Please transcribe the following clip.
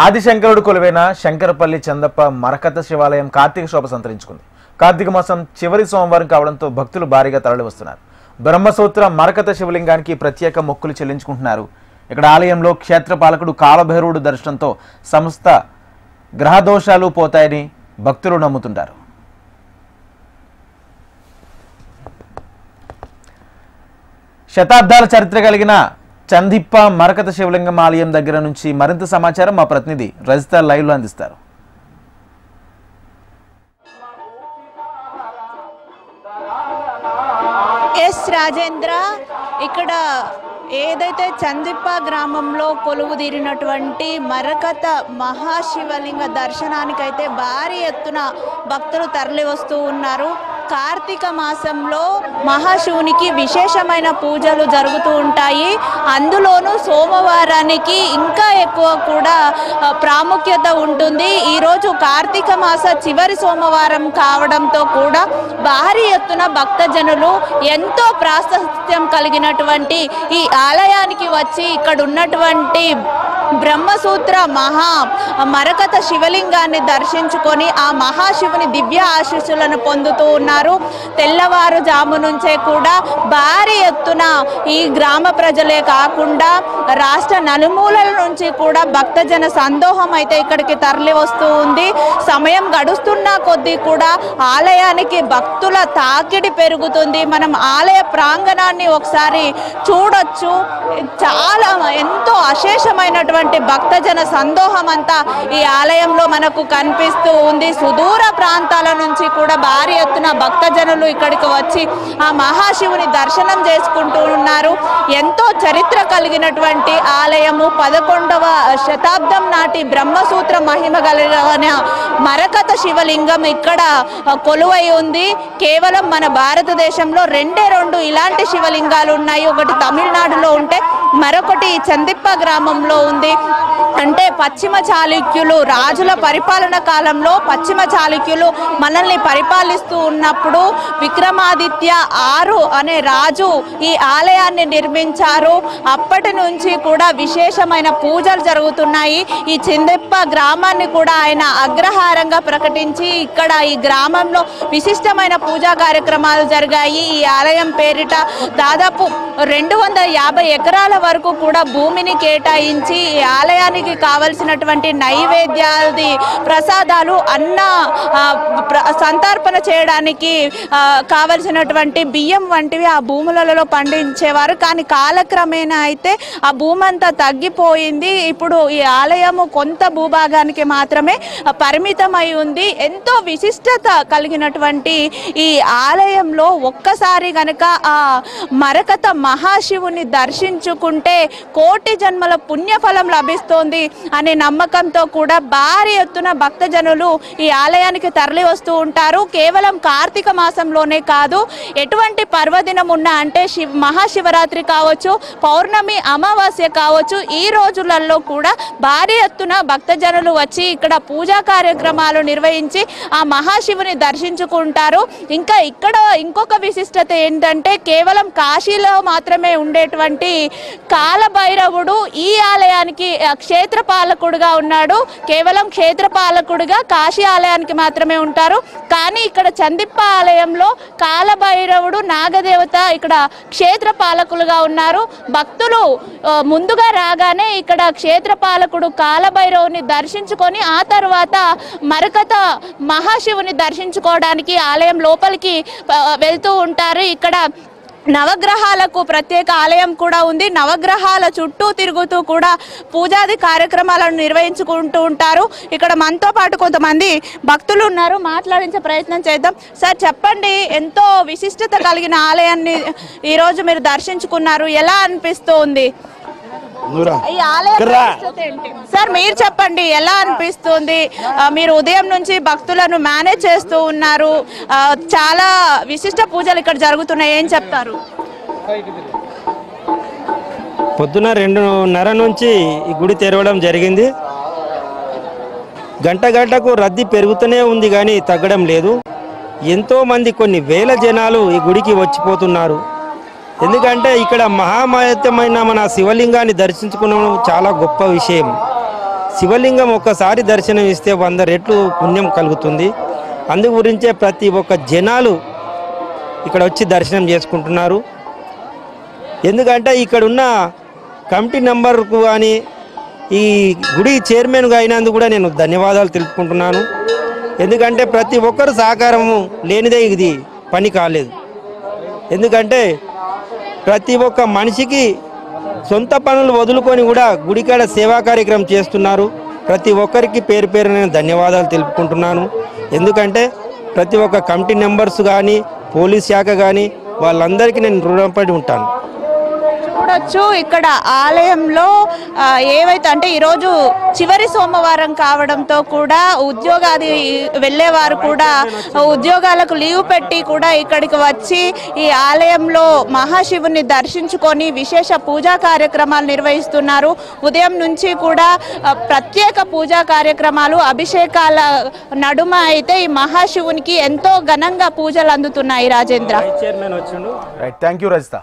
ఆదిశంకరుడు కొలువైన శంకరపల్లి చందప్ప మరకత శివాలయం కార్తీక శోభ సంతరించుకుంది. కార్తీక మాసం చివరి సోమవారం కావడంతో భక్తులు భారీగా తరలివస్తున్నారు. బ్రహ్మసూత్ర మరకత శివలింగానికి ప్రత్యేక మొక్కులు చెల్లించుకుంటున్నారు. ఇక్కడ ఆలయంలో క్షేత్రపాలకుడు కాలభైరవుడు దర్శనంతో సమస్త గ్రహదోషాలు పోతాయని భక్తులు నమ్ముతుంటారు. శతాబ్దాల చరిత్ర కలిగిన చందిప్ప మరకత శివలింగం ఆలయం దగ్గర నుంచి మరింత సమాచారం మా ప్రతినిధి రజిత లైవ్లో అందిస్తారు. ఎస్ రాజేంద్ర, ఇక్కడ ఏదైతే చందిప్ప గ్రామంలో కొలువుదీరినటువంటి మరకత మహాశివలింగ దర్శనానికైతే భారీ ఎత్తున భక్తులు తరలి వస్తూ ఉన్నారు. కార్తీక మాసంలో మహాశివునికి విశేషమైన పూజలు జరుగుతూ ఉంటాయి. అందులోనూ సోమవారానికి ఇంకా ఎక్కువ కూడా ప్రాముఖ్యత ఉంటుంది. ఈరోజు కార్తీక మాస చివరి సోమవారం కావడంతో కూడా భారీ ఎత్తున భక్తజనులు ఎంతో ప్రాశస్త్యం కలిగినటువంటి ఈ ఆలయానికి వచ్చి ఇక్కడ ఉన్నటువంటి బ్రహ్మసూత్ర మరకత శివలింగాన్ని దర్శించుకొని ఆ మహాశివుని దివ్య ఆశీస్సులను పొందుతూ ఉన్నారు. తెల్లవారుజాము నుంచే కూడా భారీ ఎత్తున ఈ గ్రామ ప్రజలే కాకుండా రాష్ట్ర నలుమూలల నుంచి కూడా భక్తజన సందోహం అయితే ఇక్కడికి తరలి వస్తూ ఉంది. సమయం గడుస్తున్న కొద్దీ కూడా ఆలయానికి భక్తుల తాకిడి పెరుగుతుంది. మనం ఆలయ ప్రాంగణాన్ని ఒకసారి చూడొచ్చు. చాలా ఎంతో అశేషమైనటువంటి భక్తజన సందోహం అంతా ఈ ఆలయంలో మనకు కనిపిస్తూ ఉంది. సుదూర ప్రాంతాల నుంచి కూడా భారీ ఎత్తున భక్తజనులు ఇక్కడికి వచ్చి ఆ మహాశివుని దర్శనం చేసుకుంటూ ఉన్నారు. ఎంతో చరిత్ర కలిగినటువంటి ఆలయము. 11వ శతాబ్దం నాటి బ్రహ్మసూత్ర మహిమ కలిగిన మరకత శివలింగం ఇక్కడ కొలువై ఉంది. కేవలం మన భారతదేశంలో రెండు ఇలాంటి శివలింగాలు ఉన్నాయి. ఒకటి తమిళనాడులో ఉంటే మరొకటి చందిప్ప గ్రామంలో ఉంది. అంటే పశ్చిమ చాళుక్యులు రాజుల పరిపాలన కాలంలో పశ్చిమ చాళుక్యులు మనల్ని పరిపాలిస్తూ ఉన్నప్పుడు విక్రమాదిత్య 6 అనే రాజు ఈ ఆలయాన్ని నిర్మించారు. అప్పటి నుంచి కూడా విశేషమైన పూజలు జరుగుతున్నాయి. ఈ చందిప్ప గ్రామాన్ని కూడా ఆయన అగ్రహారంగా ప్రకటించి ఇక్కడ ఈ గ్రామంలో విశిష్టమైన పూజా కార్యక్రమాలు జరిగాయి. ఈ ఆలయం పేరిట దాదాపు 250 ఎకరాల వరకు కూడా భూమిని కేటాయించి ఈ ఆలయానికి కావలసినటువంటి నైవేద్యాది ప్రసాదాలు అన్న సంతర్పణ చేయడానికి కావలసినటువంటి బియ్యం వంటివి ఆ భూములలో పండించేవారు. కానీ కాలక్రమేణా అయితే ఆ భూమి అంతా తగ్గిపోయింది. ఇప్పుడు ఈ ఆలయము కొంత భూభాగానికి మాత్రమే పరిమితమై ఉంది. ఎంతో విశిష్టత కలిగినటువంటి ఈ ఆలయంలో ఒక్కసారి గనక ఆ మరకత మహాశివుని దర్శించుకుంటే కోటి జన్మల పుణ్యఫలం లభిస్తోంది అనే నమ్మకంతో కూడా భారీ ఎత్తున భక్తజనులు ఈ ఆలయానికి తరలి వస్తూ ఉంటారు. కేవలం కార్తీక మాసంలోనే కాదు, ఎటువంటి పర్వదినం ఉన్నా అంటే మహాశివరాత్రి కావచ్చు, పౌర్ణమి అమావాస్య కావచ్చు, ఈ రోజులలో కూడా భారీ ఎత్తున భక్తజనులు వచ్చి ఇక్కడ పూజా కార్యక్రమాలు నిర్వహించి ఆ మహాశివుని దర్శించుకుంటారు. ఇంకా ఇక్కడ ఇంకొక విశిష్టత ఏంటంటే కేవలం కాశీలో మాత్రమే ఉండేటువంటి కాలభైరవుడు ఈ ఆలయానికి క్షేత్రపాలకుడుగా ఉన్నాడు. కేవలం క్షేత్రపాలకుడిగా కాశీ ఆలయానికి మాత్రమే ఉంటారు. కానీ ఇక్కడ చందిప్ప ఆలయంలో కాలభైరవుడు నాగదేవత ఇక్కడ క్షేత్రపాలకులుగా ఉన్నారు. భక్తులు ముందుగా రాగానే ఇక్కడ క్షేత్రపాలకుడు కాలభైరవుని దర్శించుకొని ఆ తర్వాత మరకత మహాశివుని దర్శించుకోవడానికి ఆలయం లోపలికి వెళ్తూ ఉంటారు. ఇక్కడ నవగ్రహాలకు ప్రత్యేక ఆలయం కూడా ఉంది. నవగ్రహాల చుట్టూ తిరుగుతూ కూడా పూజాది కార్యక్రమాలను నిర్వహించుకుంటూ ఉంటారు. ఇక్కడ మనతో పాటు కొంతమంది భక్తులు ఉన్నారు, మాట్లాడించే ప్రయత్నం చేద్దాం. సార్ చెప్పండి, ఎంతో విశిష్టత కలిగిన ఆలయాన్ని ఈరోజు మీరు దర్శించుకున్నారు, ఎలా అనిపిస్తుంది? ఈ ఆలయం సార్ మీరు చెప్పండి, ఎలా అనిపిస్తుంది? మీరు ఉదయం నుంచి భక్తులను మేనేజ్ చేస్తూ ఉన్నారు, చాలా విశిష్ట పూజలు ఇక్కడ జరుగుతున్నాయి, ఏం చెప్తారు? పొద్దున 2:30 నుంచి ఈ గుడి తెరవడం జరిగింది. గంటకు రద్దీ పెరుగుతూనే ఉంది కానీ తగ్గడం లేదు. ఎంతోమంది కొన్ని వేల జనాలు ఈ గుడికి వచ్చిపోతున్నారు. ఎందుకంటే ఇక్కడ మహామహితమైన మన శివలింగాన్ని దర్శించుకోవడం చాలా గొప్ప విషయం. శివలింగం ఒక్కసారి దర్శనం ఇస్తే 100 రెట్లు పుణ్యం కలుగుతుంది. అందు గురించే ప్రతి ఒక్క జనాలు ఇక్కడ వచ్చి దర్శనం చేసుకుంటున్నారు. ఎందుకంటే ఇక్కడున్న కమిటీ మెంబర్కు కానీ ఈ గుడి చైర్మన్గా అయినందుకు కూడా నేను ధన్యవాదాలు తెలుపుకుంటున్నాను. ఎందుకంటే ప్రతి ఒక్కరు సహకారము లేనిదే ఇది పని కాలేదు. ఎందుకంటే ప్రతి ఒక్క మనిషికి సొంత పనులు వదులుకొని కూడా గుడికాడ సేవా కార్యక్రమం చేస్తున్నారు. ప్రతి ఒక్కరికి పేరు పేరు నేను ధన్యవాదాలు తెలుపుకుంటున్నాను. ఎందుకంటే ప్రతి ఒక్క కమిటీ మెంబర్స్ కానీ పోలీస్ శాఖ కానీ వాళ్ళందరికీ నేను రుణపడి ఉంటాను. చూడొచ్చు ఇక్కడ ఆలయంలో ఏవైతే అంటే ఈరోజు చివరి సోమవారం కావడంతో కూడా ఉద్యోగాది వెళ్ళేవారు కూడా ఉద్యోగాలకు లీవ్ పెట్టి కూడా ఇక్కడికి వచ్చి ఈ ఆలయంలో మహాశివుని దర్శించుకొని విశేష పూజా కార్యక్రమాలు నిర్వహిస్తున్నారు. ఉదయం నుంచి కూడా ప్రత్యేక పూజా కార్యక్రమాలు అభిషేకాల నడుమ అయితే ఈ మహాశివునికి ఎంతో ఘనంగా పూజలు అందుతున్నాయి. Rajendra, right, thank you Rajitha.